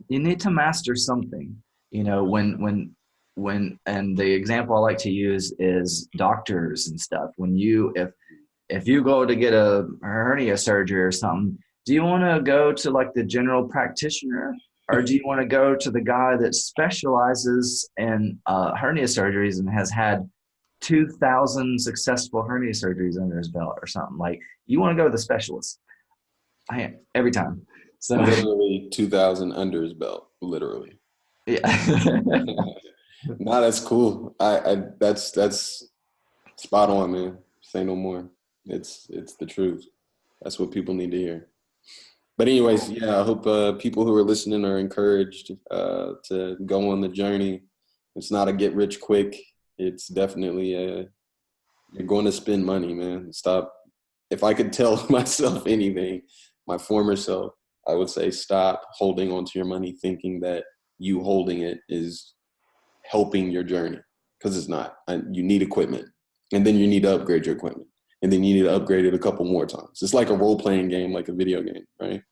you need to master something. And the example I like to use is doctors and stuff. If you go to get a hernia surgery or something, do you want to go to like the general practitioner, or do you want to go to the guy that specializes in hernia surgeries and has had 2,000 successful hernia surgeries under his belt or something? Like, you want to go to the specialist. Every time. So Literally 2,000 under his belt, literally. yeah. Nah, that's cool. That's spot on, man. Say no more. It's the truth. That's what people need to hear. But anyways, yeah, I hope people who are listening are encouraged to go on the journey. It's not a get rich quick. It's definitely you're going to spend money, man. Stop. If I could tell myself anything, my former self, I would say stop holding onto your money thinking that you holding it is helping your journey, because it's not. You need equipment, and then you need to upgrade your equipment, and then you need to upgrade it a couple more times. It's like a role-playing game, like a video game, right?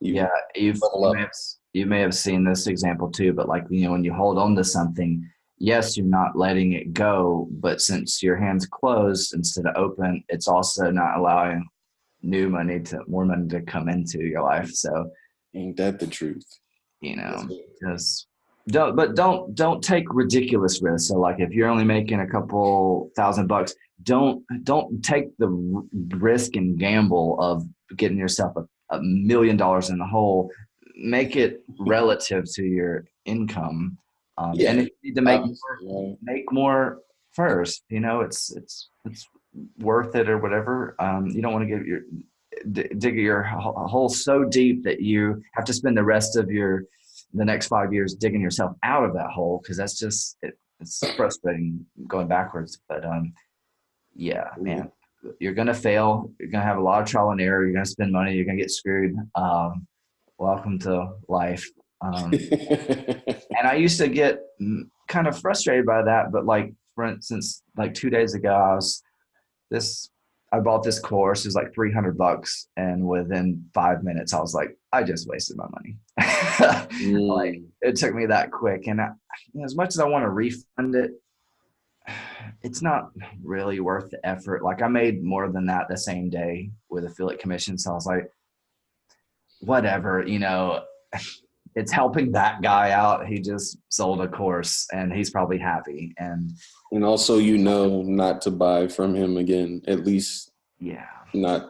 Yeah, You level up. you may have seen this example too, but like when you hold on to something, yes, you're not letting it go, but since your hands closed instead of open, it's also not allowing more money to come into your life. So Ain't that the truth? you That's know, it. just don't take ridiculous risks. So like if you're only making a couple $1,000, don't take the risk and gamble of getting yourself $1 million in the hole. Make it relative to your income, and Yeah, if you need to obviously, right? make more first. It's worth it or whatever. You don't want to dig your hole so deep that you have to spend the rest of the next 5 years digging yourself out of that hole, because that's just it's frustrating going backwards. But yeah, man, you're gonna fail. You're gonna have a lot of trial and error. You're gonna spend money. You're gonna get screwed. Welcome to life. And I used to get kind of frustrated by that. But like, for instance, like 2 days ago, this I bought this course. It was like $300, and within 5 minutes, I was like, I just wasted my money. Like, Mm, it took me that quick, and as much as I want to refund it, it's not really worth the effort. Like, I made more than that the same day with affiliate commission, so I was like, whatever. it's helping that guy out. He just sold a course and he's probably happy. And also, not to buy from him again, at least Yeah. not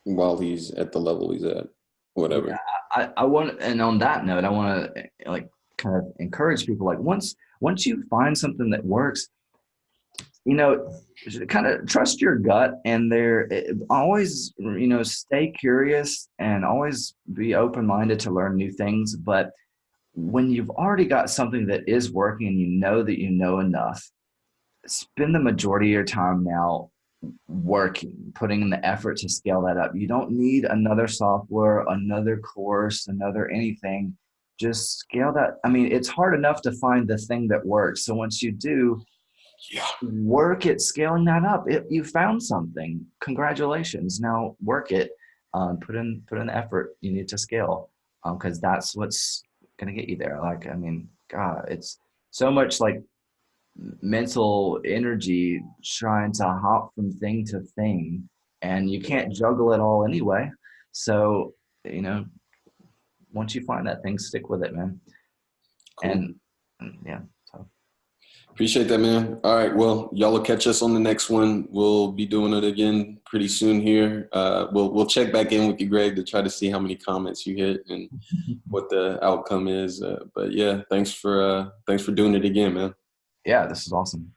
while he's at the level he's at, Yeah. whatever. I want, and on that note, I want to like kind of encourage people, like once you find something that works, you know, kind of trust your gut, and there always, stay curious and always be open-minded to learn new things. But when you've already got something that is working and you know that you know enough, spend the majority of your time now working, putting in the effort to scale that up. You don't need another software, another course, another anything. Just scale that. I mean, it's hard enough to find the thing that works. So once you do, Yeah. work at scaling that up. You found something. Congratulations. Now work it. Put in the effort you need to scale, because that's what's gonna get you there. Like, I mean, God, it's so much like mental energy trying to hop from thing to thing, and you can't juggle it all anyway. So, you know, once you find that thing, stick with it, man. Cool. And yeah, so Appreciate that, man. All right. Well, y'all will catch us on the next one. We'll be doing it again pretty soon here. We'll check back in with you, Greg, to try to see how many comments you hit and what the outcome is. But yeah, thanks for doing it again, man. yeah, this is awesome.